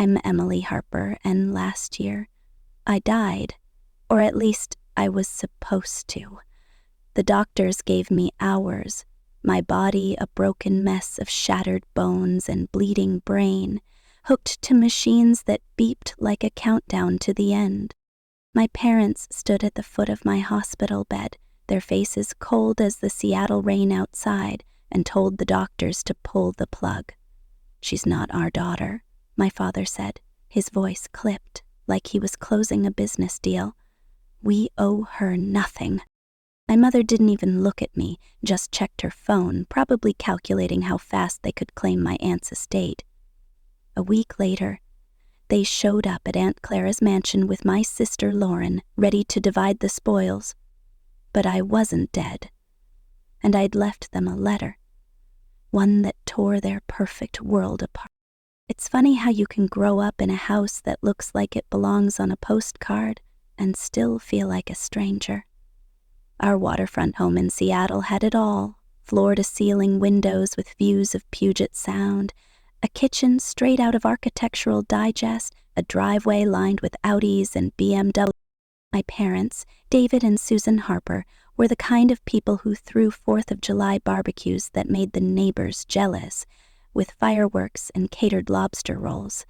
I'm Emily Harper, and last year, I died. Or at least, I was supposed to. The doctors gave me hours, my body a broken mess of shattered bones and bleeding brain, hooked to machines that beeped like a countdown to the end. My parents stood at the foot of my hospital bed, their faces cold as the Seattle rain outside, and told the doctors to pull the plug. "She's not our daughter," my father said, his voice clipped, like he was closing a business deal. "We owe her nothing." My mother didn't even look at me, just checked her phone, probably calculating how fast they could claim my aunt's estate. A week later, they showed up at Aunt Clara's mansion with my sister Lauren, ready to divide the spoils. But I wasn't dead, and I'd left them a letter, one that tore their perfect world apart. It's funny how you can grow up in a house that looks like it belongs on a postcard and still feel like a stranger. Our waterfront home in Seattle had it all: floor-to-ceiling windows with views of Puget Sound, a kitchen straight out of Architectural Digest, a driveway lined with Audis and BMW. My parents, David and Susan Harper, were the kind of people who threw 4th of July barbecues that made the neighbors jealous, with fireworks and catered lobster rolls.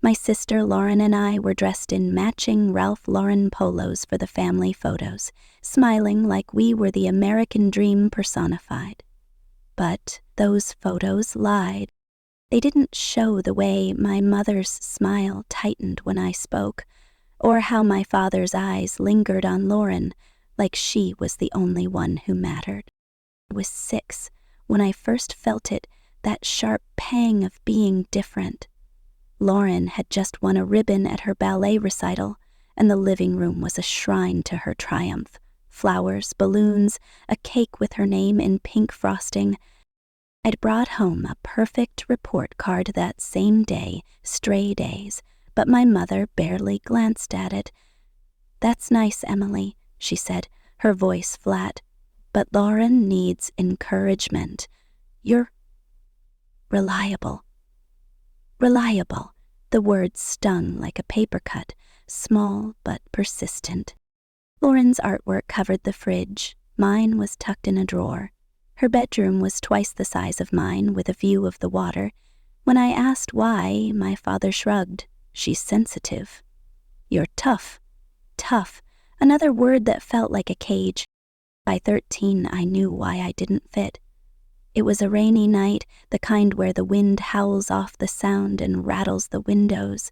My sister Lauren and I were dressed in matching Ralph Lauren polos for the family photos, smiling like we were the American dream personified. But those photos lied. They didn't show the way my mother's smile tightened when I spoke, or how my father's eyes lingered on Lauren like she was the only one who mattered. I was 6 when I first felt it, that sharp pang of being different. Lauren had just won a ribbon at her ballet recital, and the living room was a shrine to her triumph. Flowers, balloons, a cake with her name in pink frosting. I'd brought home a perfect report card that same day, stray days, but my mother barely glanced at it. "That's nice, Emily," she said, her voice flat, "but Lauren needs encouragement. You're reliable." Reliable. The words stung like a paper cut, small but persistent. Lauren's artwork covered the fridge. Mine was tucked in a drawer. Her bedroom was twice the size of mine, with a view of the water. When I asked why, my father shrugged. "She's sensitive." "You're tough." Tough, another word that felt like a cage. By 13, I knew why I didn't fit. It was a rainy night, the kind where the wind howls off the sound and rattles the windows.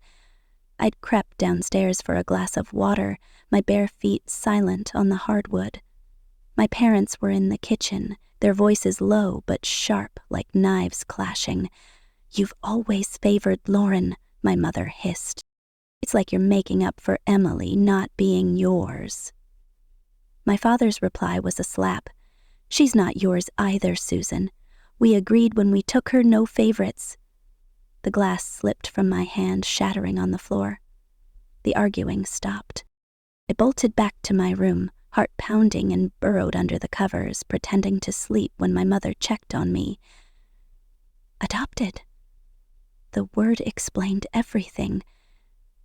I'd crept downstairs for a glass of water, my bare feet silent on the hardwood. My parents were in the kitchen, their voices low but sharp like knives clashing. "You've always favored Lauren," my mother hissed. "It's like you're making up for Emily not being yours." My father's reply was a slap. "She's not yours either, Susan. We agreed when we took her, no favorites." The glass slipped from my hand, shattering on the floor. The arguing stopped. I bolted back to my room, heart pounding, and burrowed under the covers, pretending to sleep when my mother checked on me. Adopted. The word explained everything.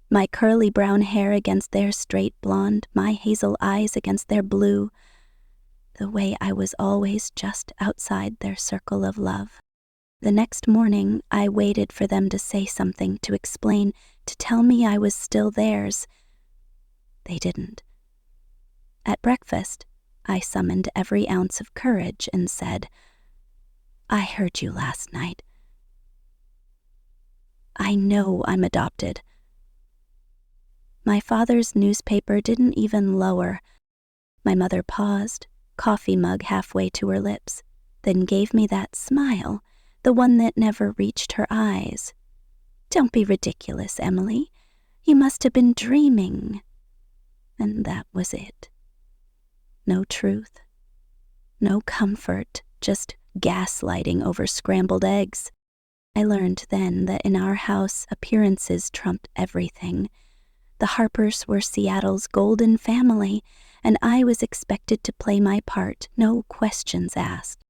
My curly brown hair against their straight blonde, my hazel eyes against their blue. The way I was always just outside their circle of love. The next morning, I waited for them to say something, to explain, to tell me I was still theirs. They didn't. At breakfast, I summoned every ounce of courage and said, "I heard you last night. I know I'm adopted." My father's newspaper didn't even lower. My mother paused, coffee mug halfway to her lips, then gave me that smile, the one that never reached her eyes. "Don't be ridiculous, Emily. You must have been dreaming." And that was it. No truth, no comfort, just gaslighting over scrambled eggs. I learned then that in our house, appearances trumped everything. The Harpers were Seattle's golden family, and I was expected to play my part, no questions asked.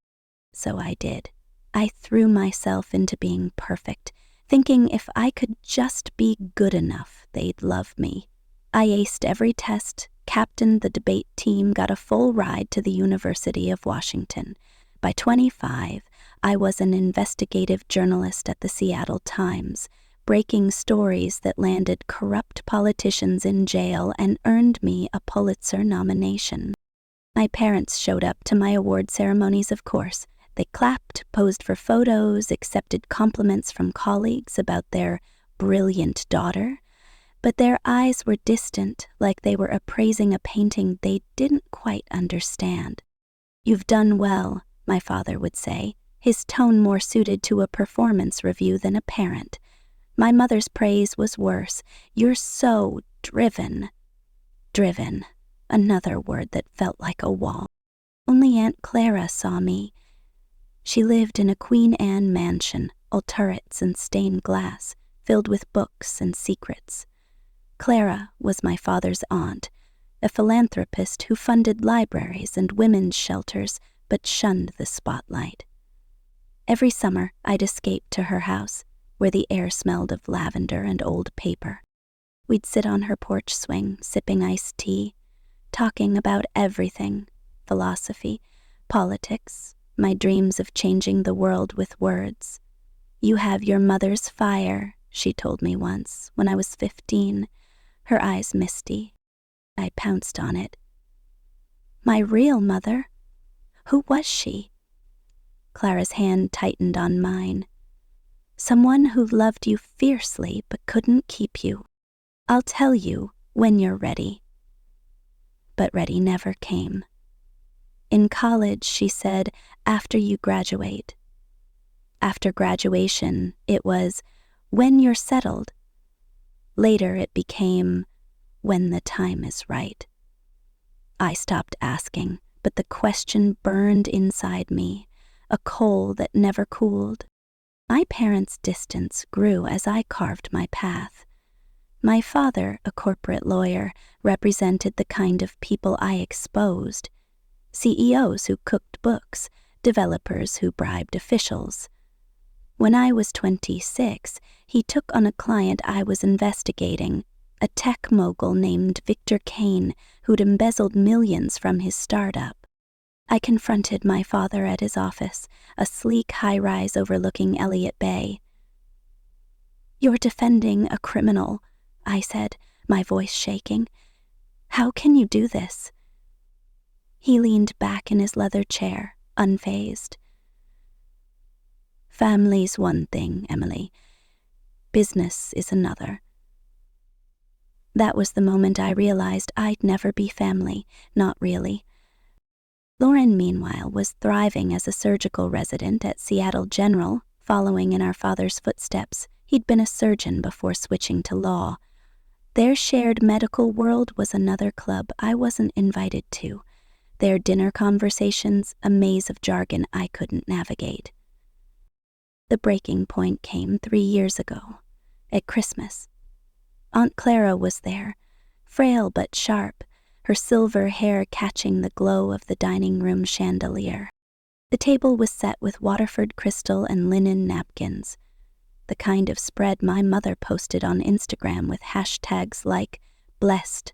So I did. I threw myself into being perfect, thinking if I could just be good enough, they'd love me. I aced every test, captained the debate team, got a full ride to the University of Washington. By 25, I was an investigative journalist at the Seattle Times, breaking stories that landed corrupt politicians in jail and earned me a Pulitzer nomination. My parents showed up to my award ceremonies, of course. They clapped, posed for photos, accepted compliments from colleagues about their brilliant daughter, but their eyes were distant, like they were appraising a painting they didn't quite understand. "You've done well," my father would say, his tone more suited to a performance review than a parent. My mother's praise was worse. "You're so driven." Driven, another word that felt like a wall. Only Aunt Clara saw me. She lived in a Queen Anne mansion, all turrets and stained glass, filled with books and secrets. Clara was my father's aunt, a philanthropist who funded libraries and women's shelters but shunned the spotlight. Every summer, I'd escape to her house, where the air smelled of lavender and old paper. We'd sit on her porch swing, sipping iced tea, talking about everything: philosophy, politics, my dreams of changing the world with words. "You have your mother's fire," she told me once, when I was 15, her eyes misty. I pounced on it. My real mother? Who was she? Clara's hand tightened on mine. "Someone who loved you fiercely but couldn't keep you. I'll tell you when you're ready." But ready never came. In college, she said, "After you graduate." After graduation, it was, "When you're settled." Later, it became, "When the time is right." I stopped asking, but the question burned inside me, a coal that never cooled. My parents' distance grew as I carved my path. My father, a corporate lawyer, represented the kind of people I exposed: CEOs who cooked books, developers who bribed officials. When I was 26, he took on a client I was investigating, a tech mogul named Victor Kane, who'd embezzled millions from his startup. I confronted my father at his office, a sleek high-rise overlooking Elliott Bay. "You're defending a criminal," I said, my voice shaking. "How can you do this?" He leaned back in his leather chair, unfazed. "Family's one thing, Emily. Business is another." That was the moment I realized I'd never be family, not really. Lauren, meanwhile, was thriving as a surgical resident at Seattle General, following in our father's footsteps. He'd been a surgeon before switching to law. Their shared medical world was another club I wasn't invited to. Their dinner conversations, a maze of jargon I couldn't navigate. The breaking point came 3 years ago, at Christmas. Aunt Clara was there, frail but sharp, her silver hair catching the glow of the dining room chandelier. The table was set with Waterford crystal and linen napkins, the kind of spread my mother posted on Instagram with hashtags like "blessed."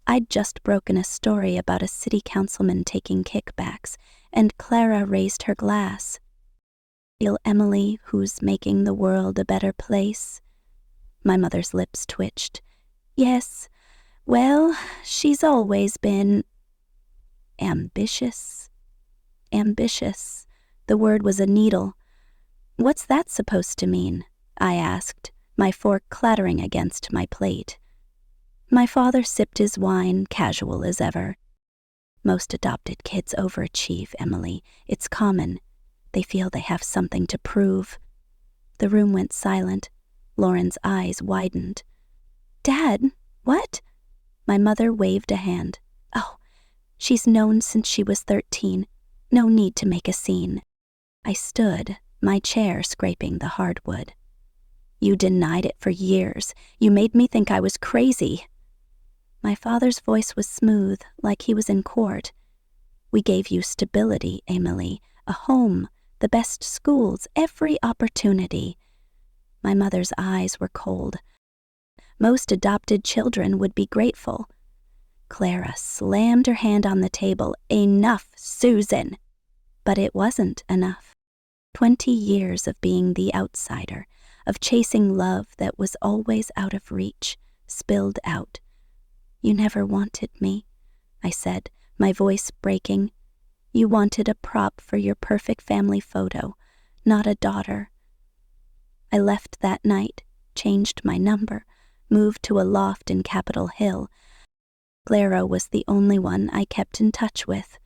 I'd just broken a story about a city councilman taking kickbacks, and Clara raised her glass. "Feel Emily, who's making the world a better place?" My mother's lips twitched. "Yes. Well, she's always been ambitious." Ambitious. The word was a needle. "What's that supposed to mean?" I asked, my fork clattering against my plate. My father sipped his wine, casual as ever. "Most adopted kids overachieve, Emily. It's common. They feel they have something to prove." The room went silent. Lauren's eyes widened. "Dad, what?" My mother waved a hand. "Oh, she's known since she was 13. No need to make a scene." I stood, my chair scraping the hardwood. "You denied it for years. You made me think I was crazy." My father's voice was smooth, like he was in court. "We gave you stability, Emily, a home, the best schools, every opportunity. My mother's eyes were cold. Most adopted children would be grateful. Clara slammed her hand on the table. "Enough, Susan!" But it wasn't enough. 20 years of being the outsider, of chasing love that was always out of reach, spilled out. "You never wanted me," I said, my voice breaking. "You wanted a prop for your perfect family photo, not a daughter." I left that night, changed my number, moved to a loft in Capitol Hill. Clara was the only one I kept in touch with.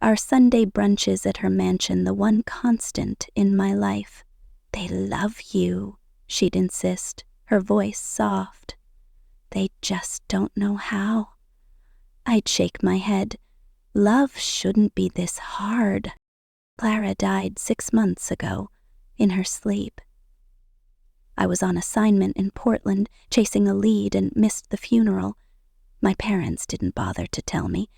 Our Sunday brunches at her mansion, the one constant in my life. "They love you," she'd insist, her voice soft. "They just don't know how." I'd shake my head. Love shouldn't be this hard. Clara died 6 months ago, in her sleep. I was on assignment in Portland, chasing a lead, and missed the funeral. My parents didn't bother to tell me.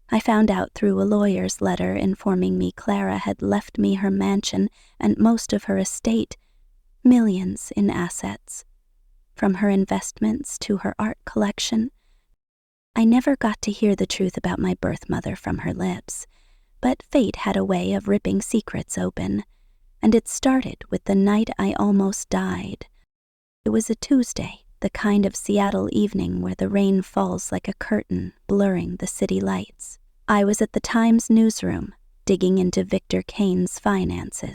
I found out through a lawyer's letter informing me Clara had left me her mansion and most of her estate, millions in assets. From her investments to her art collection. I never got to hear the truth about my birth mother from her lips, but fate had a way of ripping secrets open, and it started with the night I almost died. It was a Tuesday, the kind of Seattle evening where the rain falls like a curtain, blurring the city lights. I was at the Times newsroom, digging into Victor Kane's finances.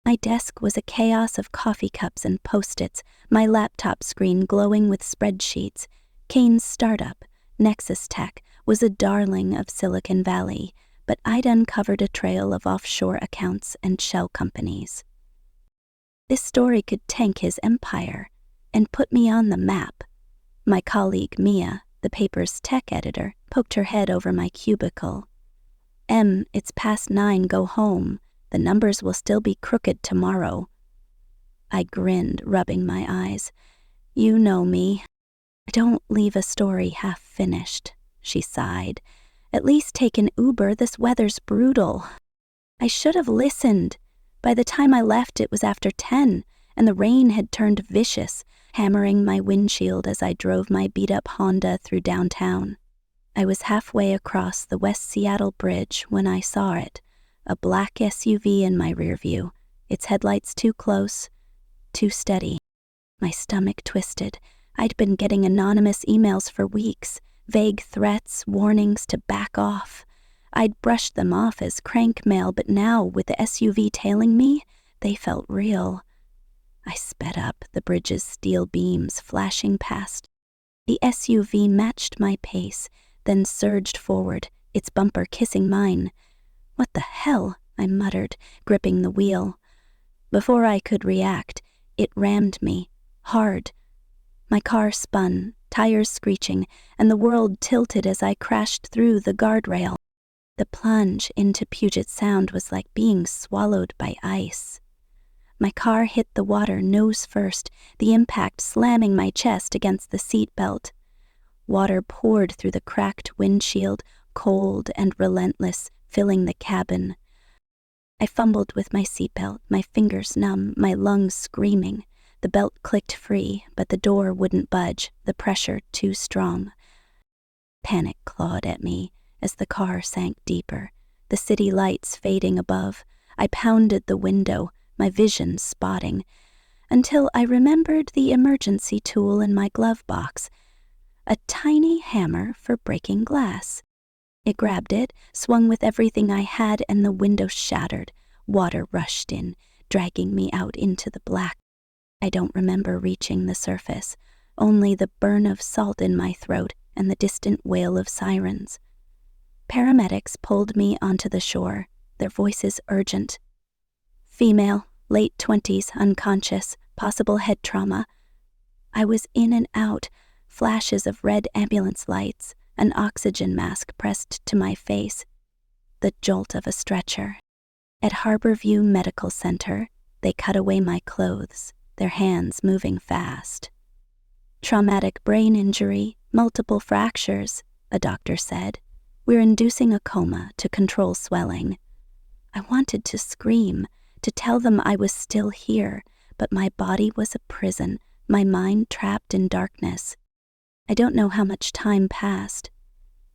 My desk was a chaos of coffee cups and Post-its, my laptop screen glowing with spreadsheets. Kane's startup, Nexus Tech, was a darling of Silicon Valley, but I'd uncovered a trail of offshore accounts and shell companies. This story could tank his empire and put me on the map. My colleague Mia, the paper's tech editor, poked her head over my cubicle. It's past 9, go home. The numbers will still be crooked tomorrow." I grinned, rubbing my eyes. "You know me. I don't leave a story half finished," she sighed. "At least take an Uber, this weather's brutal." I should have listened. By the time I left, it was after 10, and the rain had turned vicious, hammering my windshield as I drove my beat-up Honda through downtown. I was halfway across the West Seattle Bridge when I saw it, a black SUV in my rearview, its headlights too close, too steady. My stomach twisted. I'd been getting anonymous emails for weeks, vague threats, warnings to back off. I'd brushed them off as crank mail, but now, with the SUV tailing me, they felt real. I sped up, the bridge's steel beams flashing past. The SUV matched my pace, then surged forward, its bumper kissing mine. "What the hell?" I muttered, gripping the wheel. Before I could react, it rammed me, hard. My car spun, tires screeching, and the world tilted as I crashed through the guardrail. The plunge into Puget Sound was like being swallowed by ice. My car hit the water nose first, the impact slamming my chest against the seat belt. Water poured through the cracked windshield, cold and relentless, filling the cabin. I fumbled with my seatbelt, my fingers numb, my lungs screaming. The belt clicked free, but the door wouldn't budge, the pressure too strong. Panic clawed at me as the car sank deeper, the city lights fading above. I pounded the window, my vision spotting, until I remembered the emergency tool in my glove box, a tiny hammer for breaking glass. It grabbed it, swung with everything I had, and the window shattered. Water rushed in, dragging me out into the black. I don't remember reaching the surface, only the burn of salt in my throat and the distant wail of sirens. Paramedics pulled me onto the shore, their voices urgent. Female, late 20s, unconscious, possible head trauma. I was in and out, flashes of red ambulance lights, an oxygen mask pressed to my face, the jolt of a stretcher. At Harborview Medical Center, they cut away my clothes, their hands moving fast. Traumatic brain injury, multiple fractures, a doctor said. We're inducing a coma to control swelling. I wanted to scream, to tell them I was still here, but my body was a prison, my mind trapped in darkness. I don't know how much time passed.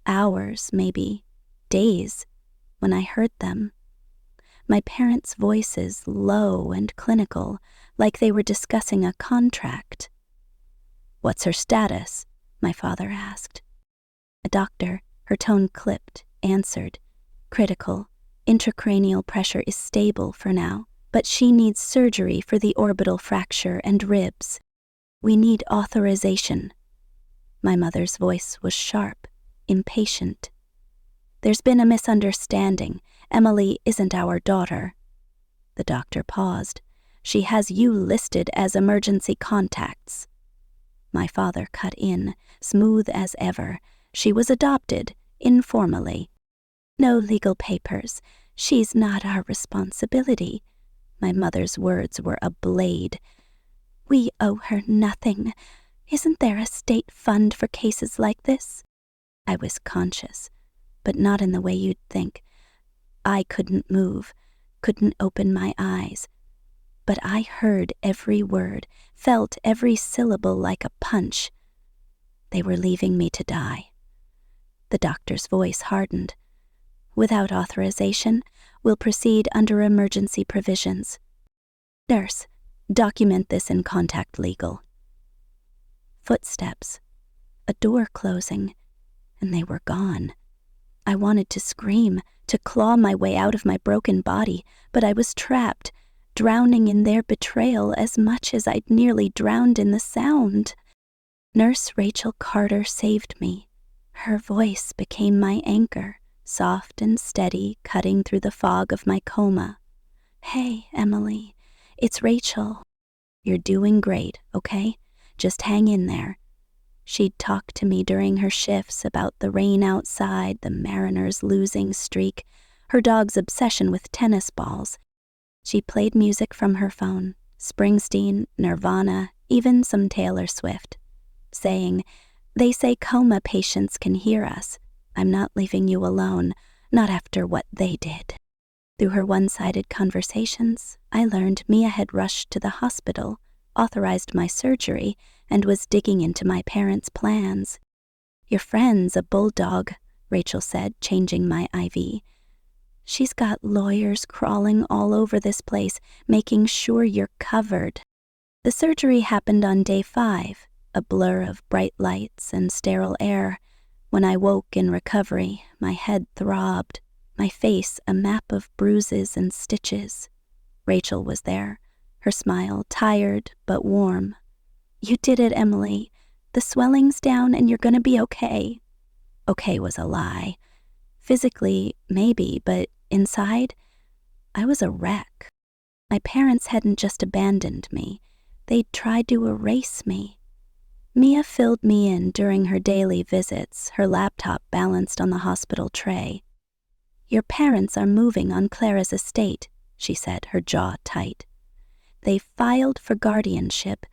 Hours, maybe. Days. When I heard them. My parents' voices low and clinical, like they were discussing a contract. "What's her status?" my father asked. A doctor, her tone clipped, answered. "Critical. Intracranial pressure is stable for now, but she needs surgery for the orbital fracture and ribs. We need authorization." My mother's voice was sharp, impatient. "There's been a misunderstanding. Emily isn't our daughter." The doctor paused. "She has you listed as emergency contacts." My father cut in, smooth as ever. "She was adopted, informally." "No legal papers. She's not our responsibility." My mother's words were a blade. "We owe her nothing. Isn't there a state fund for cases like this?" I was conscious, but not in the way you'd think. I couldn't move, couldn't open my eyes. But I heard every word, felt every syllable like a punch. They were leaving me to die. The doctor's voice hardened. "Without authorization, we'll proceed under emergency provisions. Nurse, document this in Contact Legal." Footsteps, a door closing, and they were gone. I wanted to scream, to claw my way out of my broken body, but I was trapped, drowning in their betrayal as much as I'd nearly drowned in the sound. Nurse Rachel Carter saved me. Her voice became my anchor, soft and steady, cutting through the fog of my coma. "Hey, Emily, it's Rachel. You're doing great, okay? Just hang in there." She'd talk to me during her shifts about the rain outside, the Mariners' losing streak, her dog's obsession with tennis balls. She played music from her phone, Springsteen, Nirvana, even some Taylor Swift, saying, "They say coma patients can hear us. I'm not leaving you alone, not after what they did." Through her one-sided conversations, I learned Mia had rushed to the hospital, authorized my surgery, and was digging into my parents' plans. "Your friend's a bulldog," Rachel said, changing my IV. "She's got lawyers crawling all over this place, making sure you're covered." The surgery happened on day 5, a blur of bright lights and sterile air. When I woke in recovery, my head throbbed, my face a map of bruises and stitches. Rachel was there, her smile tired but warm. "You did it, Emily. The swelling's down and you're gonna be okay." Okay was a lie. Physically, maybe, but inside, I was a wreck. My parents hadn't just abandoned me. They'd tried to erase me. Mia filled me in during her daily visits, her laptop balanced on the hospital tray. "Your parents are moving on Clara's estate," she said, her jaw tight. "They filed for guardianship,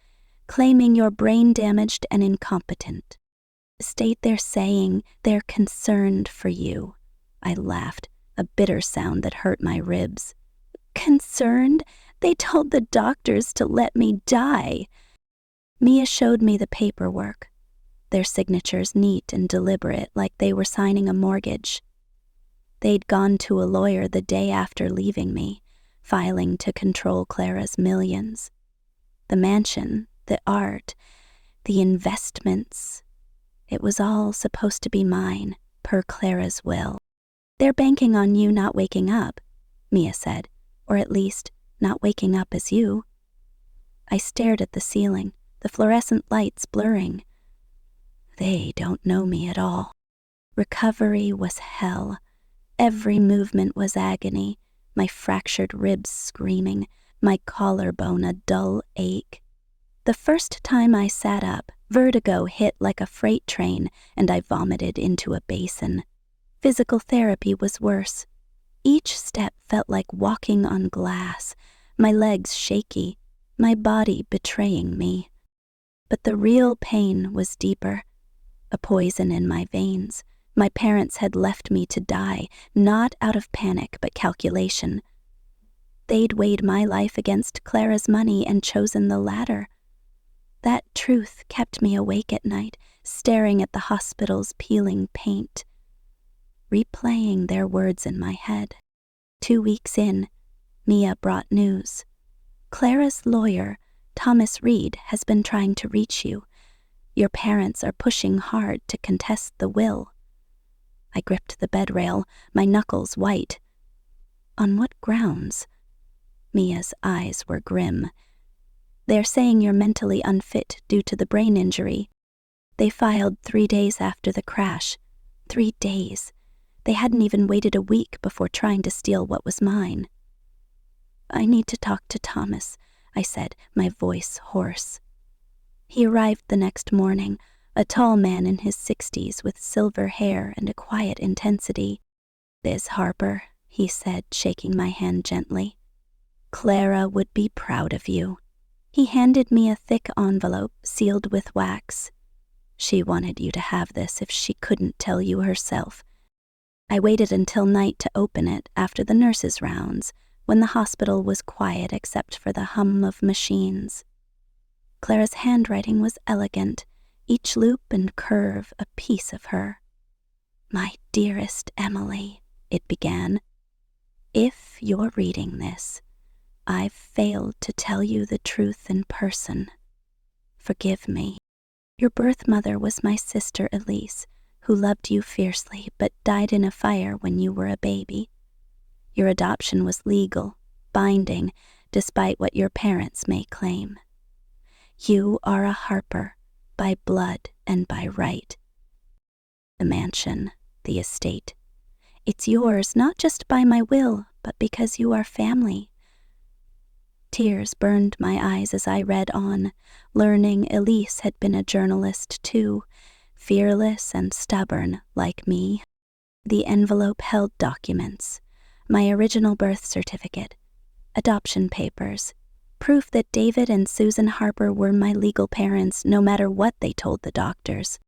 claiming you're brain-damaged and incompetent. State they're saying they're concerned for you." I laughed, a bitter sound that hurt my ribs. "Concerned? They told the doctors to let me die." Mia showed me the paperwork, their signatures neat and deliberate, like they were signing a mortgage. They'd gone to a lawyer the day after leaving me, filing to control Clara's millions. The mansion, the art, the investments. It was all supposed to be mine, per Clara's will. "They're banking on you not waking up," Mia said, "or at least not waking up as you." I stared at the ceiling, the fluorescent lights blurring. They don't know me at all. Recovery was hell. Every movement was agony, my fractured ribs screaming, my collarbone a dull ache. The first time I sat up, vertigo hit like a freight train, and I vomited into a basin. Physical therapy was worse. Each step felt like walking on glass, my legs shaky, my body betraying me. But the real pain was deeper, a poison in my veins. My parents had left me to die, not out of panic but calculation. They'd weighed my life against Clara's money and chosen the latter. That truth kept me awake at night, staring at the hospital's peeling paint, replaying their words in my head. 2 weeks in, Mia brought news. Clara's lawyer, Thomas Reed, has been trying to reach you. Your parents are pushing hard to contest the will. I gripped the bed rail, my knuckles white. On what grounds? Mia's eyes were grim. They're saying you're mentally unfit due to the brain injury. They filed 3 days after the crash. 3 days. They hadn't even waited a week before trying to steal what was mine. I need to talk to Thomas, I said, my voice hoarse. He arrived the next morning, a tall man in his 60s with silver hair and a quiet intensity. "Liz Harper," he said, shaking my hand gently. "Clara would be proud of you." He handed me a thick envelope sealed with wax. "She wanted you to have this if she couldn't tell you herself." I waited until night to open it after the nurses' rounds, when the hospital was quiet except for the hum of machines. Clara's handwriting was elegant, each loop and curve a piece of her. "My dearest Emily," it began, "if you're reading this, I've failed to tell you the truth in person. Forgive me. Your birth mother was my sister Elise, who loved you fiercely but died in a fire when you were a baby. Your adoption was legal, binding, despite what your parents may claim. You are a Harper, by blood and by right. The mansion, the estate, it's yours not just by my will, but because you are family." Tears burned my eyes as I read on, learning Elise had been a journalist too, fearless and stubborn like me. The envelope held documents, my original birth certificate, adoption papers, proof that David and Susan Harper were my legal parents no matter what they told the doctors.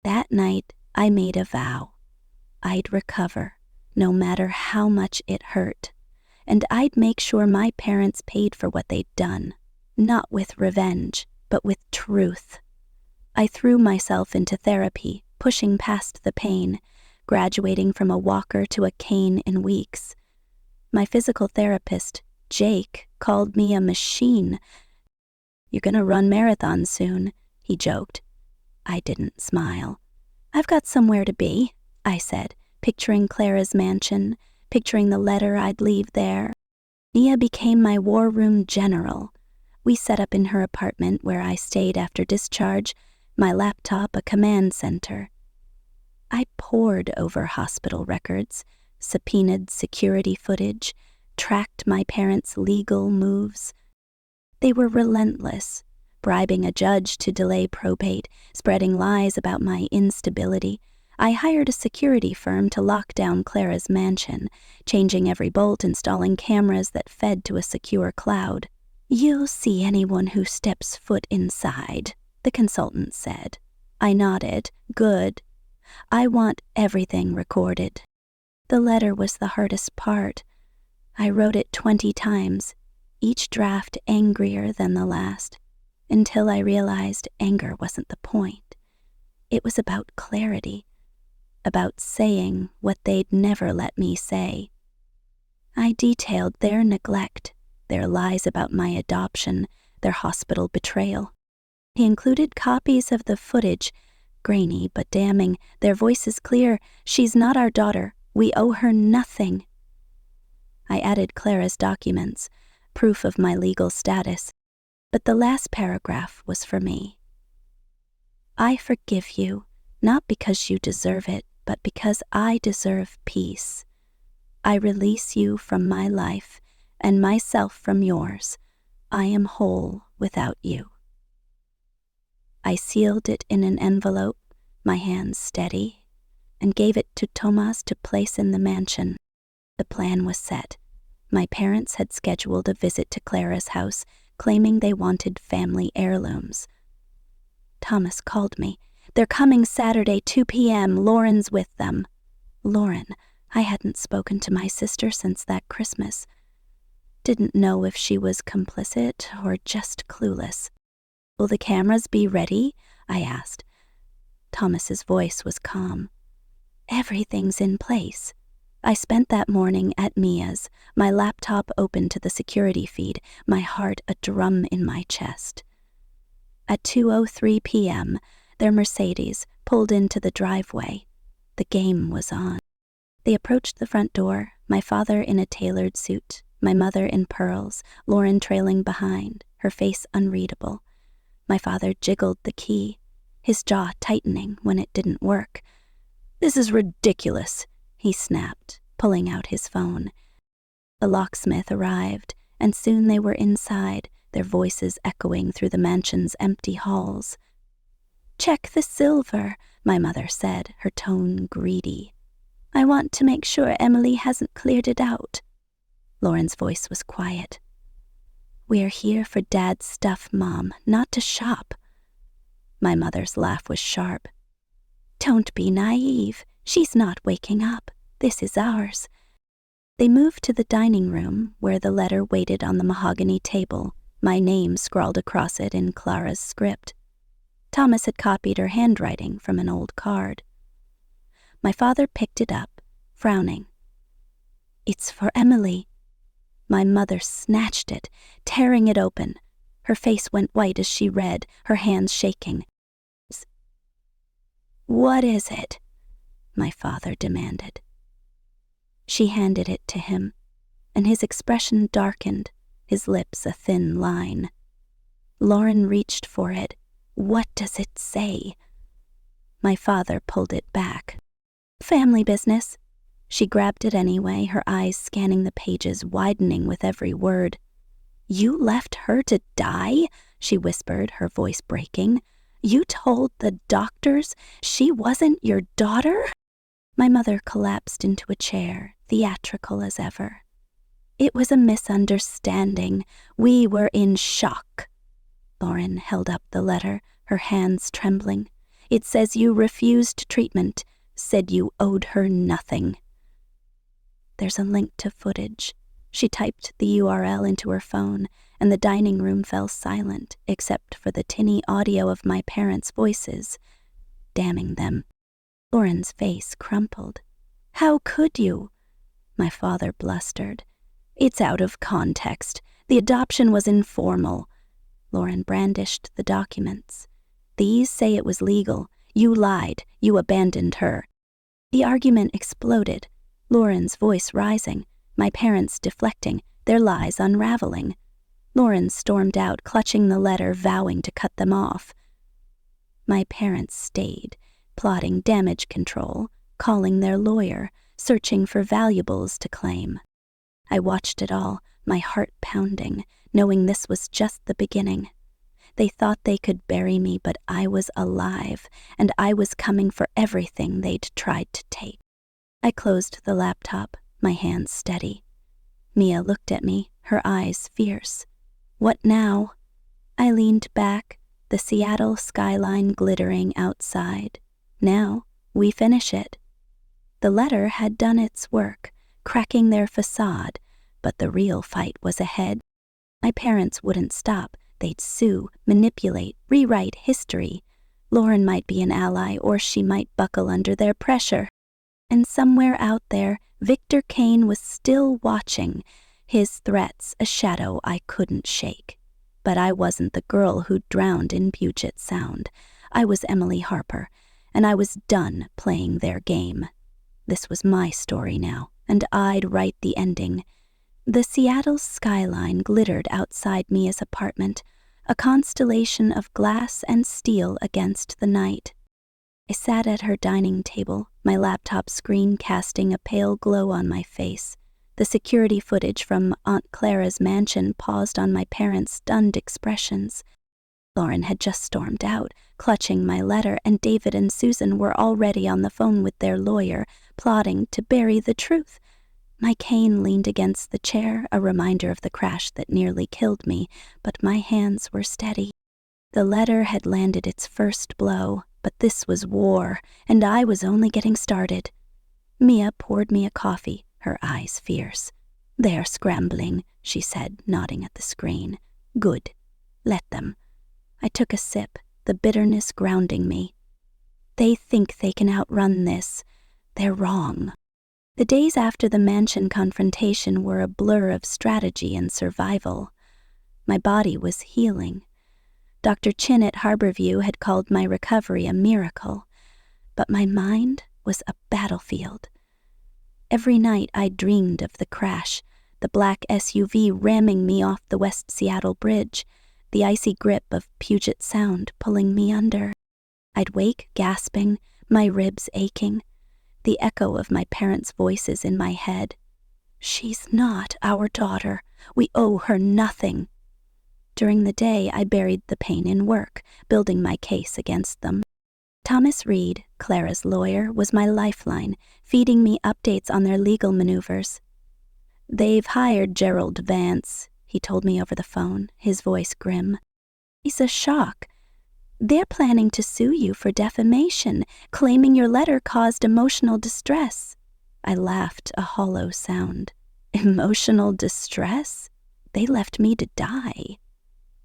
That night, I made a vow. I'd recover, no matter how much it hurt, and I'd make sure my parents paid for what they'd done, not with revenge, but with truth. I threw myself into therapy, pushing past the pain, graduating from a walker to a cane in weeks. My physical therapist, Jake, called me a machine. "You're gonna run marathons soon," he joked. I didn't smile. "I've got somewhere to be," I said, picturing Clara's mansion, picturing the letter I'd leave there. Mia became my war room general. We set up in her apartment where I stayed after discharge, my laptop a command center. I pored over hospital records, subpoenaed security footage, tracked my parents' legal moves. They were relentless, bribing a judge to delay probate, spreading lies about my instability. I hired a security firm to lock down Clara's mansion, changing every bolt, installing cameras that fed to a secure cloud. "You'll see anyone who steps foot inside," the consultant said. I nodded. "Good. I want everything recorded." The letter was the hardest part. I wrote it 20 times, each draft angrier than the last, until I realized anger wasn't the point. It was about clarity, about saying what they'd never let me say. I detailed their neglect, their lies about my adoption, their hospital betrayal. He included copies of the footage, grainy but damning, their voices clear. "She's not our daughter. We owe her nothing." I added Clara's documents, proof of my legal status, but the last paragraph was for me. "I forgive you, not because you deserve it, but because I deserve peace. I release you from my life and myself from yours. I am whole without you." I sealed it in an envelope, my hands steady, and gave it to Thomas to place in the mansion. The plan was set. My parents had scheduled a visit to Clara's house, claiming they wanted family heirlooms. Thomas called me. "They're coming Saturday, 2 p.m. Lauren's with them." Lauren. I hadn't spoken to my sister since that Christmas. Didn't know if she was complicit or just clueless. "Will the cameras be ready?" I asked. Thomas's voice was calm. "Everything's in place." I spent that morning at Mia's, my laptop open to the security feed, my heart a drum in my chest. At 2:03 p.m., their Mercedes pulled into the driveway. The game was on. They approached the front door, my father in a tailored suit, my mother in pearls, Lauren trailing behind, her face unreadable. My father jiggled the key, his jaw tightening when it didn't work. "This is ridiculous," he snapped, pulling out his phone. The locksmith arrived, and soon they were inside, their voices echoing through the mansion's empty halls. "Check the silver," my mother said, her tone greedy. "I want to make sure Emily hasn't cleared it out." Lauren's voice was quiet. "We're here for Dad's stuff, Mom, not to shop." My mother's laugh was sharp. "Don't be naive. She's not waking up. This is ours." They moved to the dining room, where the letter waited on the mahogany table, my name scrawled across it in Clara's script. Thomas had copied her handwriting from an old card. My father picked it up, frowning. "It's for Emily." My mother snatched it, tearing it open. Her face went white as she read, her hands shaking. "What is it?" my father demanded. She handed it to him, and his expression darkened, his lips a thin line. Lauren reached for it. "What does it say?" My father pulled it back. "Family business." She grabbed it anyway, her eyes scanning the pages, widening with every word. "You left her to die?" she whispered, her voice breaking. "You told the doctors she wasn't your daughter?" My mother collapsed into a chair, theatrical as ever. "It was a misunderstanding. We were in shock." Lauren held up the letter, her hands trembling. "It says you refused treatment, said you owed her nothing." There's a link to footage. She typed the URL into her phone, and the dining room fell silent except for the tinny audio of my parents' voices, damning them. Lauren's face crumpled. "How could you?" My father blustered. "It's out of context. The adoption was informal." Lauren brandished the documents. "These say it was legal. You lied. You abandoned her." The argument exploded, Lauren's voice rising, my parents deflecting, their lies unraveling. Lauren stormed out, clutching the letter, vowing to cut them off. My parents stayed, plotting damage control, calling their lawyer, searching for valuables to claim. I watched it all, my heart pounding, knowing this was just the beginning. They thought they could bury me, but I was alive, and I was coming for everything they'd tried to take. I closed the laptop, my hands steady. Mia looked at me, her eyes fierce. "What now?" I leaned back, the Seattle skyline glittering outside. "Now, we finish it." The letter had done its work, cracking their facade, but the real fight was ahead. My parents wouldn't stop. They'd sue, manipulate, rewrite history. Lauren might be an ally, or she might buckle under their pressure. And somewhere out there, Victor Kane was still watching, his threats a shadow I couldn't shake. But I wasn't the girl who drowned in Puget Sound. I was Emily Harper, and I was done playing their game. This was my story now, and I'd write the ending. The Seattle skyline glittered outside Mia's apartment, a constellation of glass and steel against the night. I sat at her dining table, my laptop screen casting a pale glow on my face. The security footage from Aunt Clara's mansion paused on my parents' stunned expressions. Lauren had just stormed out, clutching my letter, and David and Susan were already on the phone with their lawyer, plotting to bury the truth. My cane leaned against the chair, a reminder of the crash that nearly killed me, but my hands were steady. The letter had landed its first blow, but this was war, and I was only getting started. Mia poured me a coffee, her eyes fierce. "They're scrambling," she said, nodding at the screen. "Good. Let them." I took a sip, the bitterness grounding me. They think they can outrun this. They're wrong. The days after the mansion confrontation were a blur of strategy and survival. My body was healing. Dr. Chin at Harborview had called my recovery a miracle, but my mind was a battlefield. Every night I dreamed of the crash, the black SUV ramming me off the West Seattle Bridge, the icy grip of Puget Sound pulling me under. I'd wake gasping, my ribs aching, the echo of my parents' voices in my head. "She's not our daughter. We owe her nothing." During the day, I buried the pain in work, building my case against them. Thomas Reed, Clara's lawyer, was my lifeline, feeding me updates on their legal maneuvers. "They've hired Gerald Vance," he told me over the phone, his voice grim. "He's a shock. They're planning to sue you for defamation, claiming your letter caused emotional distress." I laughed, a hollow sound. Emotional distress? They left me to die.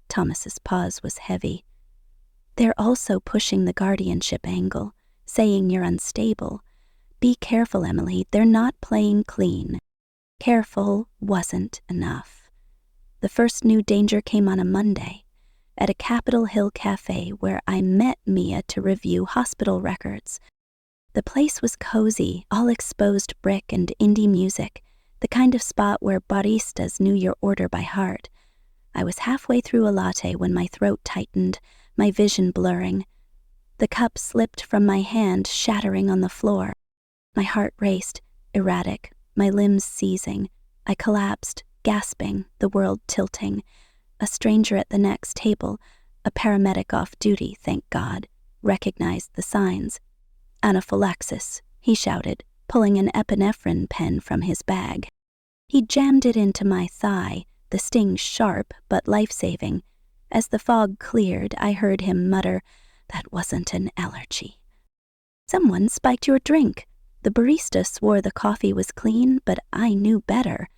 Thomas's pause was heavy. "They're also pushing the guardianship angle, saying you're unstable. Be careful, Emily, they're not playing clean." Careful wasn't enough. The first new danger came on a Monday, at a Capitol Hill cafe where I met Mia to review hospital records. The place was cozy, all exposed brick and indie music, the kind of spot where baristas knew your order by heart. I was halfway through a latte when my throat tightened, my vision blurring. The cup slipped from my hand, shattering on the floor. My heart raced, erratic, my limbs seizing. I collapsed, gasping, the world tilting. A stranger at the next table, a paramedic off duty, thank God, recognized the signs. "Anaphylaxis," he shouted, pulling an epinephrine pen from his bag. He jammed it into my thigh, the sting sharp but life-saving. As the fog cleared, I heard him mutter, "That wasn't an allergy." "Someone spiked your drink." The barista swore the coffee was clean, but I knew better.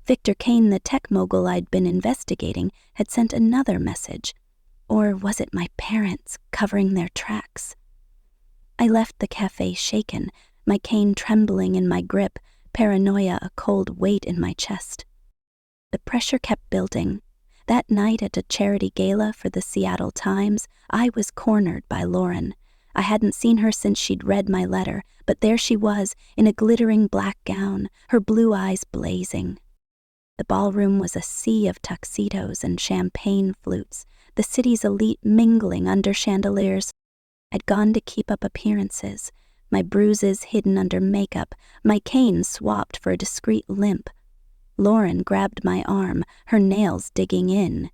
Victor Kane, the tech mogul I'd been investigating, had sent another message. Or was it my parents covering their tracks? I left the cafe shaken, my cane trembling in my grip, paranoia a cold weight in my chest. The pressure kept building. That night at a charity gala for the Seattle Times, I was cornered by Lauren. I hadn't seen her since she'd read my letter, but there she was, in a glittering black gown, her blue eyes blazing. The ballroom was a sea of tuxedos and champagne flutes, the city's elite mingling under chandeliers. I'd gone to keep up appearances, my bruises hidden under makeup, my cane swapped for a discreet limp. Lauren grabbed my arm, her nails digging in.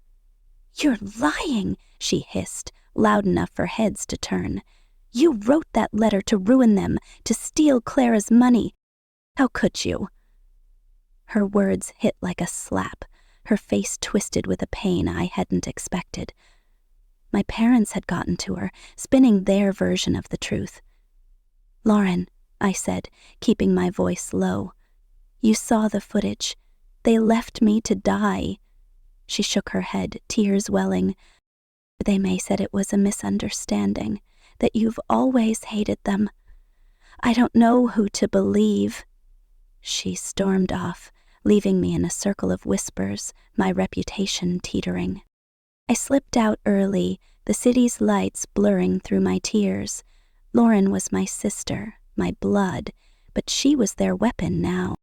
"You're lying," she hissed, loud enough for heads to turn. "You wrote that letter to ruin them, to steal Clara's money. How could you?" Her words hit like a slap, her face twisted with a pain I hadn't expected. My parents had gotten to her, spinning their version of the truth. "Lauren," I said, keeping my voice low, "you saw the footage. They left me to die." She shook her head, tears welling. "They may said it was a misunderstanding, that you've always hated them. I don't know who to believe." She stormed off, leaving me in a circle of whispers, my reputation teetering. I slipped out early, the city's lights blurring through my tears. Lauren was my sister, my blood, but she was their weapon now.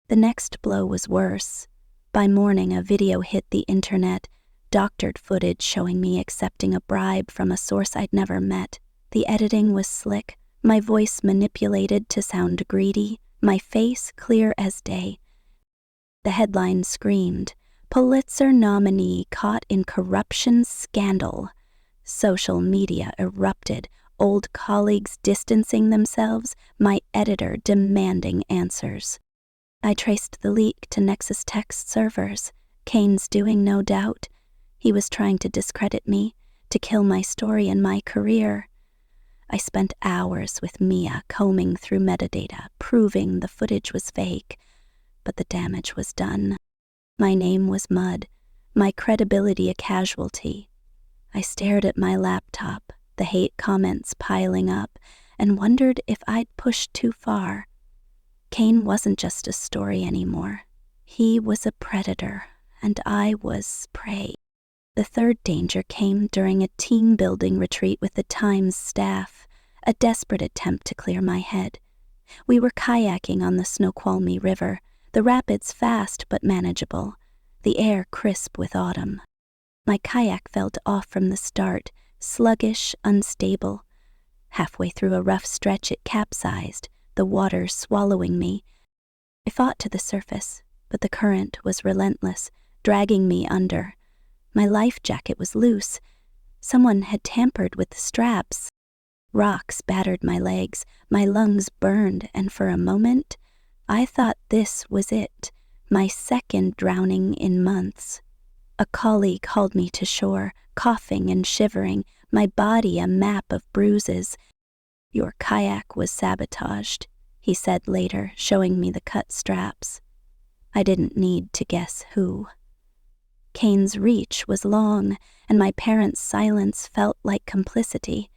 The next blow was worse. By morning, a video hit the internet, doctored footage showing me accepting a bribe from a source I'd never met. The editing was slick, my voice manipulated to sound greedy, my face clear as day. The headline screamed, "Pulitzer nominee caught in corruption scandal." Social media erupted, old colleagues distancing themselves, my editor demanding answers. I traced the leak to Nexus Tech's servers. Kane's doing, no doubt. He was trying to discredit me, to kill my story and my career. I spent hours with Mia combing through metadata, proving the footage was fake. but the damage was done. My name was mud, my credibility a casualty. I stared at my laptop, the hate comments piling up, and wondered if I'd pushed too far. Kane wasn't just a story anymore. He was a predator, and I was prey. The third danger came during a team-building retreat with the Times staff, a desperate attempt to clear my head. We were kayaking on the Snoqualmie River, the rapids fast but manageable, the air crisp with autumn. My kayak felt off from the start, sluggish, unstable. Halfway through a rough stretch it capsized, the water swallowing me. I fought to the surface, but the current was relentless, dragging me under. My life jacket was loose. Someone had tampered with the straps. Rocks battered my legs, my lungs burned, and for a moment, I thought this was it, my second drowning in months. A colleague hauled me to shore, coughing and shivering, my body a map of bruises. "Your kayak was sabotaged," he said later, showing me the cut straps. I didn't need to guess who. Kane's reach was long, and my parents' silence felt like complicity.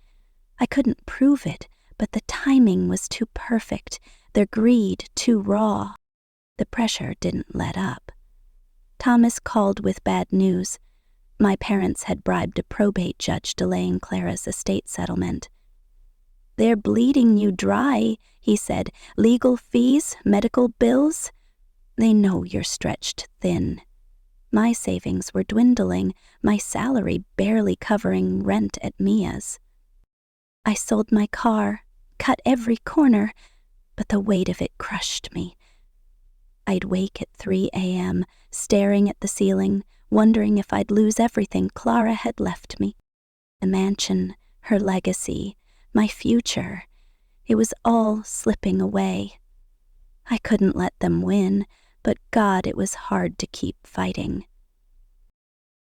I couldn't prove it, but the timing was too perfect, their greed too raw. The pressure didn't let up. Thomas called with bad news. My parents had bribed a probate judge delaying Clara's estate settlement. "They're bleeding you dry," he said. "Legal fees, medical bills. They know you're stretched thin." My savings were dwindling, my salary barely covering rent at Mia's. I sold my car, cut every corner, but the weight of it crushed me. I'd wake at 3 a.m., staring at the ceiling, wondering if I'd lose everything Clara had left me. The mansion, her legacy, my future. It was all slipping away. I couldn't let them win, but God, it was hard to keep fighting.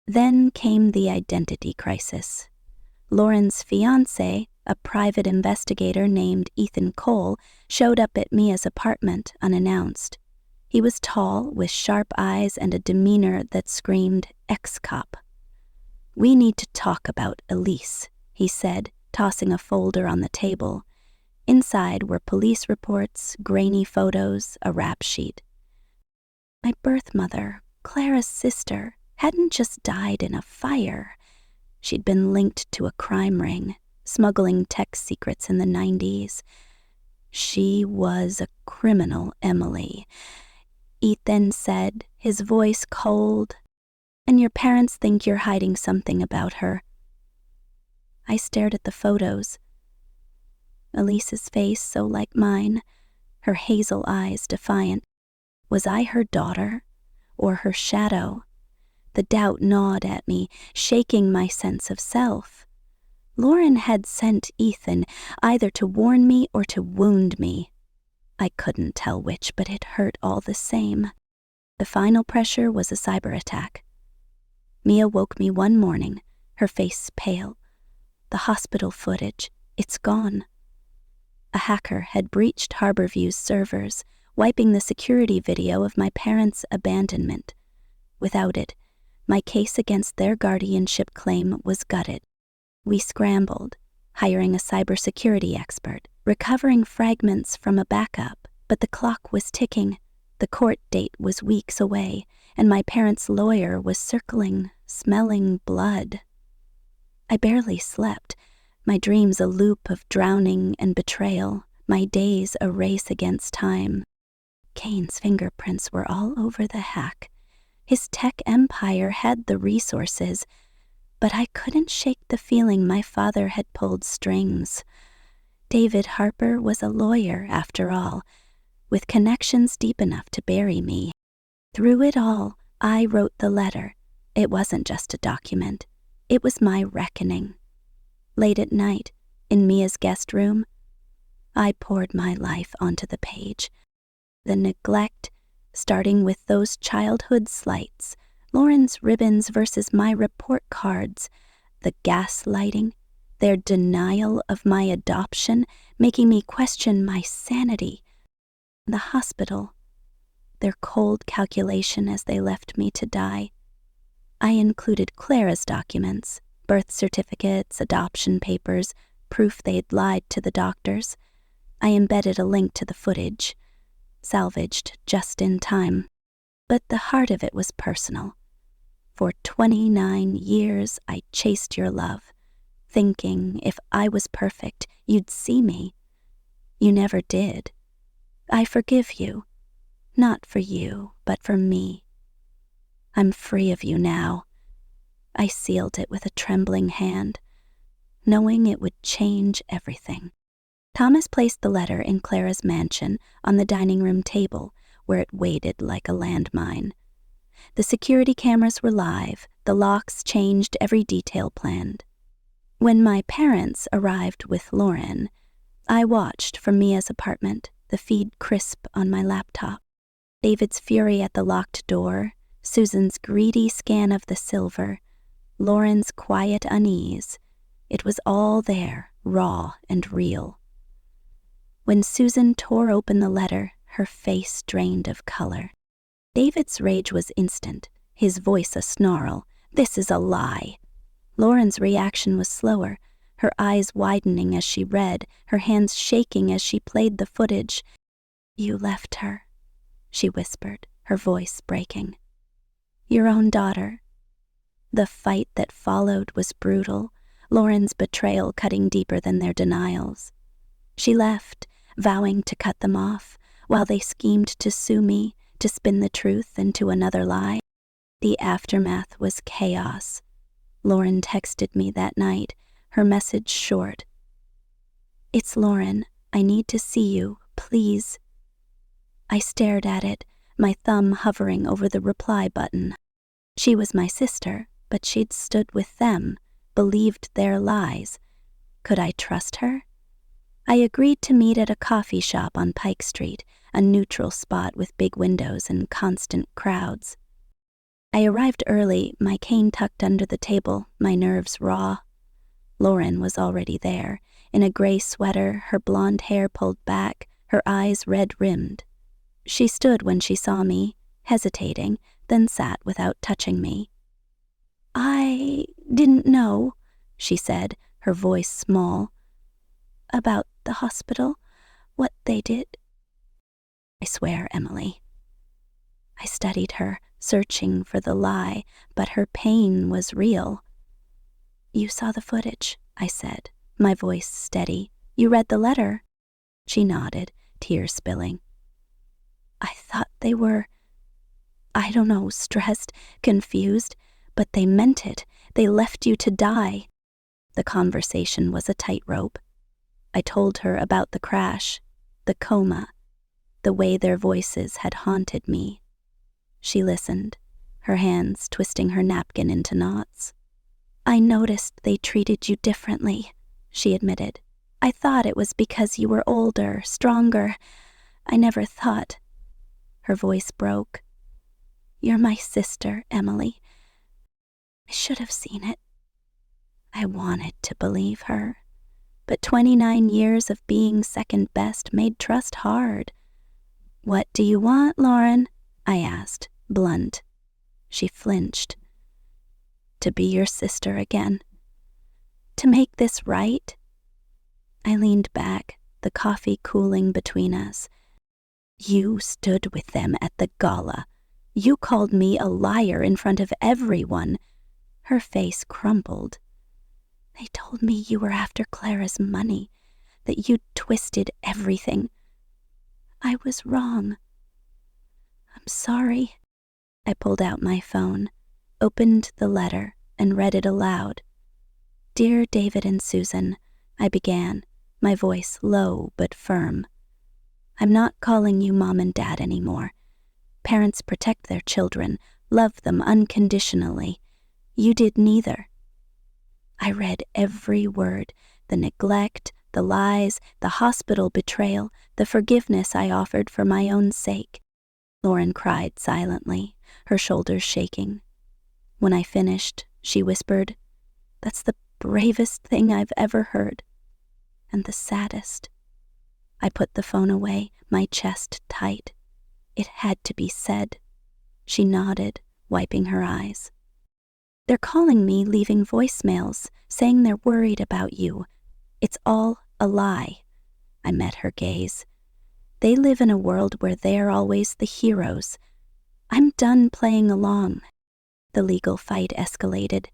Then came the identity crisis. Lauren's fiancé, a private investigator named Ethan Cole, showed up at Mia's apartment unannounced. He was tall, with sharp eyes and a demeanor that screamed ex-cop. "We need to talk about Elise," he said, tossing a folder on the table. Inside were police reports, grainy photos, a rap sheet. My birth mother, Clara's sister, hadn't just died in a fire. She'd been linked to a crime ring, smuggling tech secrets in the 90s. She was a criminal, Emily. Ethan said, his voice cold. "And your parents think you're hiding something about her." I stared at the photos. Elise's face so like mine, her hazel eyes defiant. Was I her daughter, or her shadow? The doubt gnawed at me, shaking my sense of self. Lauren had sent Ethan either to warn me or to wound me. I couldn't tell which, but it hurt all the same. The final pressure was a cyber attack. Mia woke me one morning, her face pale. The hospital footage, it's gone. A hacker had breached Harborview's servers, wiping the security video of my parents' abandonment. Without it, my case against their guardianship claim was gutted. We scrambled, hiring a cybersecurity expert, recovering fragments from a backup, but the clock was ticking. The court date was weeks away, and my parents' lawyer was circling, smelling blood. I barely slept, my dreams a loop of drowning and betrayal, my days a race against time. Kane's fingerprints were all over the hack. His tech empire had the resources, but I couldn't shake the feeling my father had pulled strings. David Harper was a lawyer, after all, with connections deep enough to bury me. Through it all, I wrote the letter. It wasn't just a document. It was my reckoning. Late at night, in Mia's guest room, I poured my life onto the page. The neglect, starting with those childhood slights, Lauren's ribbons versus my report cards, the gaslighting, their denial of my adoption, making me question my sanity. The hospital, their cold calculation as they left me to die. I included Clara's documents, birth certificates, adoption papers, proof they'd lied to the doctors. I embedded a link to the footage, salvaged just in time. But the heart of it was personal. For 29 years I chased your love, thinking if I was perfect, you'd see me. You never did. I forgive you, not for you, but for me. I'm free of you now. I sealed it with a trembling hand, knowing it would change everything. Thomas placed the letter in Clara's mansion on the dining room table, where it waited like a landmine. The security cameras were live, the locks changed, every detail planned. When my parents arrived with Lauren, I watched from Mia's apartment, the feed crisp on my laptop. David's fury at the locked door, Susan's greedy scan of the silver, Lauren's quiet unease. It was all there, raw and real. When Susan tore open the letter, her face drained of color. David's rage was instant, his voice a snarl. "This is a lie." Lauren's reaction was slower, her eyes widening as she read, her hands shaking as she played the footage. "You left her," she whispered, her voice breaking. "Your own daughter." The fight that followed was brutal, Lauren's betrayal cutting deeper than their denials. She left, vowing to cut them off, while they schemed to sue me, to spin the truth into another lie. The aftermath was chaos. Lauren texted me that night, her message short. "It's Lauren. I need to see you, please." I stared at it, my thumb hovering over the reply button. She was my sister, but she'd stood with them, believed their lies. Could I trust her? I agreed to meet at a coffee shop on Pike Street, a neutral spot with big windows and constant crowds. I arrived early, my cane tucked under the table, my nerves raw. Lauren was already there, in a gray sweater, her blonde hair pulled back, her eyes red-rimmed. She stood when she saw me, hesitating, then sat without touching me. "I didn't know," she said, her voice small. "About the hospital, what they did." "I swear, Emily." I studied her, searching for the lie, but her pain was real. "You saw the footage," I said, my voice steady. "You read the letter?" She nodded, tears spilling. "I thought they were, I don't know, stressed, confused, but they meant it. They left you to die." The conversation was a tightrope. I told her about the crash, the coma, the way their voices had haunted me. She listened, her hands twisting her napkin into knots. "I noticed they treated you differently," she admitted. "I thought it was because you were older, stronger. I never thought." Her voice broke. "You're my sister, Emily. I should have seen it." I wanted to believe her, but 29 years of being second best made trust hard. "What do you want, Lauren?" I asked, blunt. She flinched. "To be your sister again. To make this right." I leaned back, the coffee cooling between us. "You stood with them at the gala. You called me a liar in front of everyone." Her face crumpled. "They told me you were after Clara's money, that you'd twisted everything. I was wrong. I'm sorry." I pulled out my phone, opened the letter, and read it aloud. "Dear David and Susan," I began, my voice low but firm. "I'm not calling you Mom and Dad anymore. Parents protect their children, love them unconditionally. You did neither." I read every word, the neglect, the lies, the hospital betrayal, the forgiveness I offered for my own sake. Lauren cried silently, her shoulders shaking. When I finished, she whispered, "That's the bravest thing I've ever heard, and the saddest." I put the phone away, my chest tight. It had to be said. She nodded, wiping her eyes. They're calling me, leaving voicemails, saying they're worried about you. It's all a lie. I met her gaze. They live in a world where they're always the heroes. I'm done playing along. The legal fight escalated.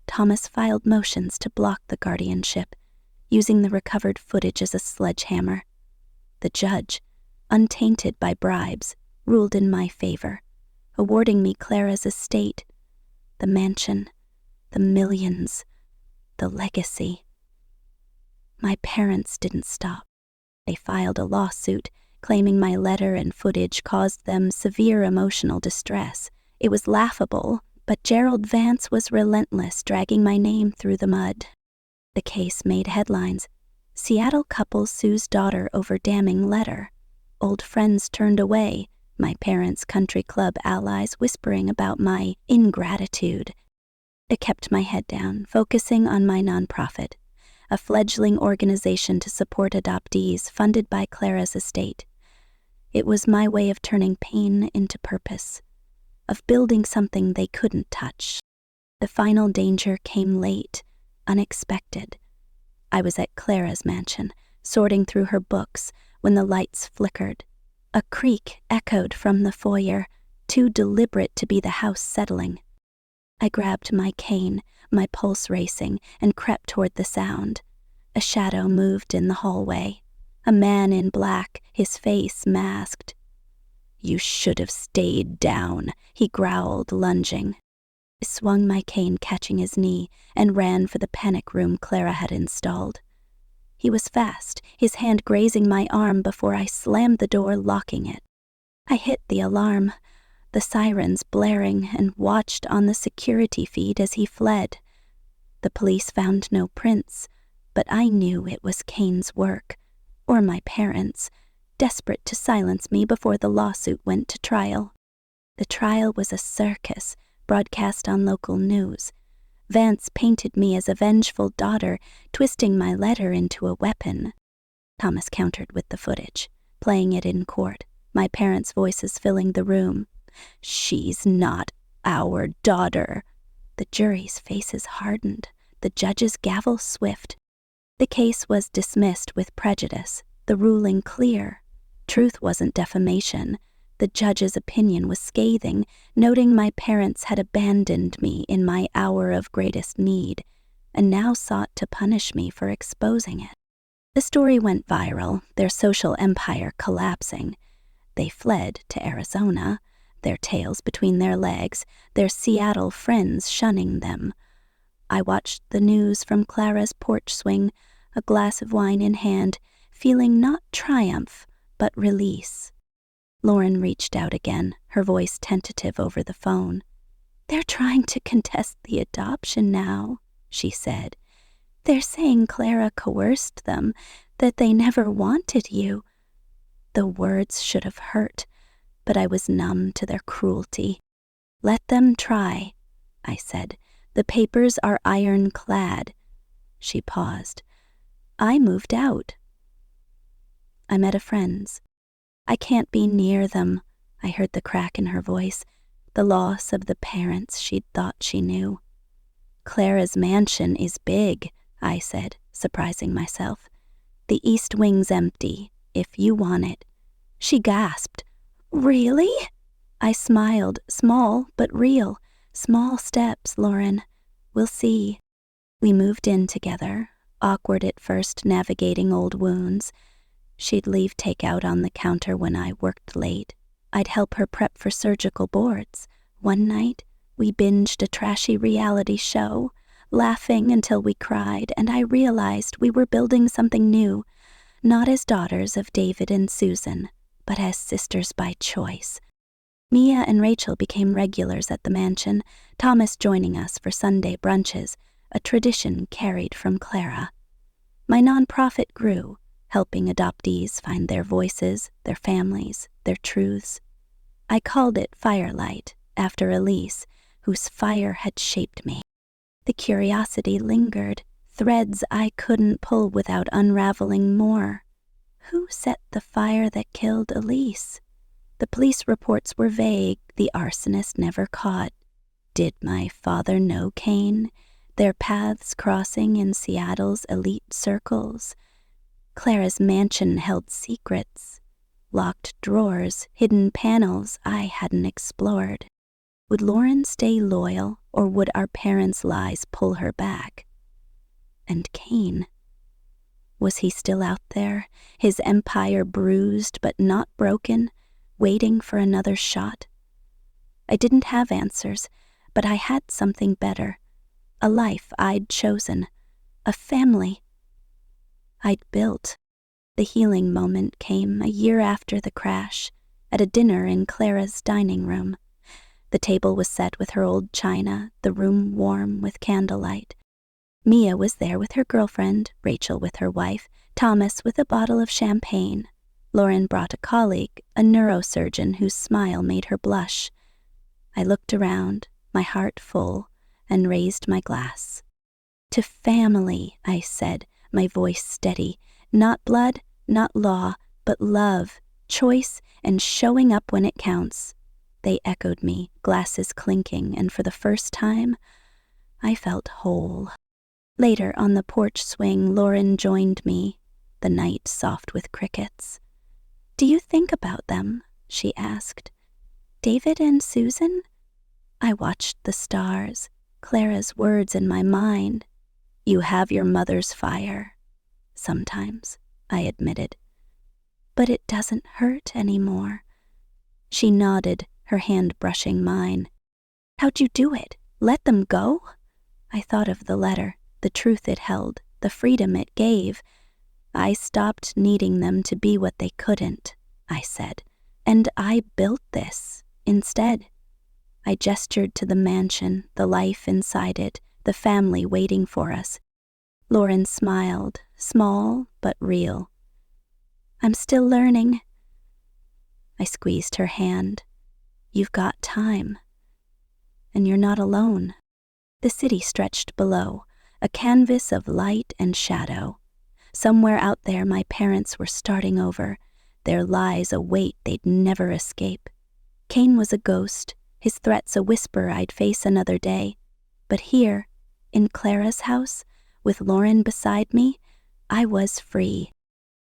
Thomas filed motions to block the guardianship, using the recovered footage as a sledgehammer. The judge, untainted by bribes, ruled in my favor, awarding me Clara's estate, the mansion, the millions, the legacy. My parents didn't stop. They filed a lawsuit, claiming my letter and footage caused them severe emotional distress. It was laughable, but Gerald Vance was relentless, dragging my name through the mud. The case made headlines. Seattle couple sues daughter over damning letter. Old friends turned away, my parents' country club allies whispering about my ingratitude. I kept my head down, focusing on my nonprofit, a fledgling organization to support adoptees funded by Clara's estate. It was my way of turning pain into purpose, of building something they couldn't touch. The final danger came late, unexpected. I was at Clara's mansion, sorting through her books, when the lights flickered. A creak echoed from the foyer, too deliberate to be the house settling. I grabbed my cane, my pulse racing, and crept toward the sound. A shadow moved in the hallway. A man in black, his face masked. "You should have stayed down," he growled, lunging. I swung my cane, catching his knee, and ran for the panic room Clara had installed. He was fast, his hand grazing my arm before I slammed the door, locking it. I hit the alarm, the sirens blaring, and watched on the security feed as he fled. The police found no prints, but I knew it was Kane's work, or my parents', desperate to silence me before the lawsuit went to trial. The trial was a circus, broadcast on local news. Vance painted me as a vengeful daughter, twisting my letter into a weapon. Thomas countered with the footage, playing it in court, my parents' voices filling the room. "She's not our daughter." The jury's faces hardened, the judge's gavel swift. The case was dismissed with prejudice, the ruling clear. Truth wasn't defamation. The judge's opinion was scathing, noting my parents had abandoned me in my hour of greatest need, and now sought to punish me for exposing it. The story went viral, their social empire collapsing. They fled to Arizona, their tails between their legs, their Seattle friends shunning them. I watched the news from Clara's porch swing, a glass of wine in hand, feeling not triumph, but release. Lauren reached out again, her voice tentative over the phone. "They're trying to contest the adoption now," she said. "They're saying Clara coerced them, that they never wanted you." The words should have hurt, but I was numb to their cruelty. "Let them try," I said. "The papers are ironclad." She paused. "I moved out." I'm at a friend's. "I can't be near them," I heard the crack in her voice, the loss of the parents she'd thought she knew. "Clara's mansion is big," I said, surprising myself. "The east wing's empty, if you want it." She gasped. "Really?" I smiled, small but real. "Small steps, Lauren. We'll see." We moved in together, awkward at first, navigating old wounds. She'd leave takeout on the counter when I worked late. I'd help her prep for surgical boards. One night, we binged a trashy reality show, laughing until we cried, and I realized we were building something new, not as daughters of David and Susan, but as sisters by choice. Mia and Rachel became regulars at the mansion, Thomas joining us for Sunday brunches, a tradition carried from Clara. My nonprofit grew, helping adoptees find their voices, their families, their truths. I called it Firelight, after Elise, whose fire had shaped me. The curiosity lingered, threads I couldn't pull without unraveling more. Who set the fire that killed Elise? The police reports were vague, the arsonist never caught. Did my father know Kane? Their paths crossing in Seattle's elite circles. Clara's mansion held secrets, locked drawers, hidden panels I hadn't explored. Would Lauren stay loyal, or would our parents' lies pull her back? And Kane? Was he still out there, his empire bruised but not broken, waiting for another shot? I didn't have answers, but I had something better. A life I'd chosen, a family I'd built. The healing moment came a year after the crash, at a dinner in Clara's dining room. The table was set with her old china, the room warm with candlelight. Mia was there with her girlfriend, Rachel with her wife, Thomas with a bottle of champagne. Lauren brought a colleague, a neurosurgeon whose smile made her blush. I looked around, my heart full, and raised my glass. To family, I said, my voice steady. Not blood, not law, but love, choice, and showing up when it counts. They echoed me, glasses clinking, and for the first time, I felt whole. Later, on the porch swing, Lauren joined me, the night soft with crickets. "Do you think about them?" she asked. "David and Susan?" I watched the stars, Clara's words in my mind. "You have your mother's fire." "Sometimes," I admitted. "But it doesn't hurt anymore." She nodded, her hand brushing mine. "How'd you do it? Let them go?" I thought of the letter, the truth it held, the freedom it gave. "I stopped needing them to be what they couldn't," I said, "and I built this instead." I gestured to the mansion, the life inside it, the family waiting for us. Lauren smiled, small but real. "I'm still learning." I squeezed her hand. "You've got time. And you're not alone." The city stretched below, a canvas of light and shadow. Somewhere out there my parents were starting over, their lies a weight they'd never escape. Kane was a ghost, his threats a whisper I'd face another day. But here, in Clara's house, with Lauren beside me, I was free.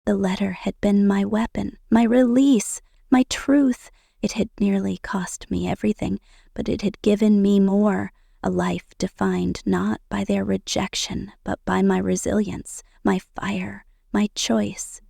The letter had been my weapon, my release, my truth. It had nearly cost me everything, but it had given me more, a life defined not by their rejection, but by my resilience, my fire, my choice,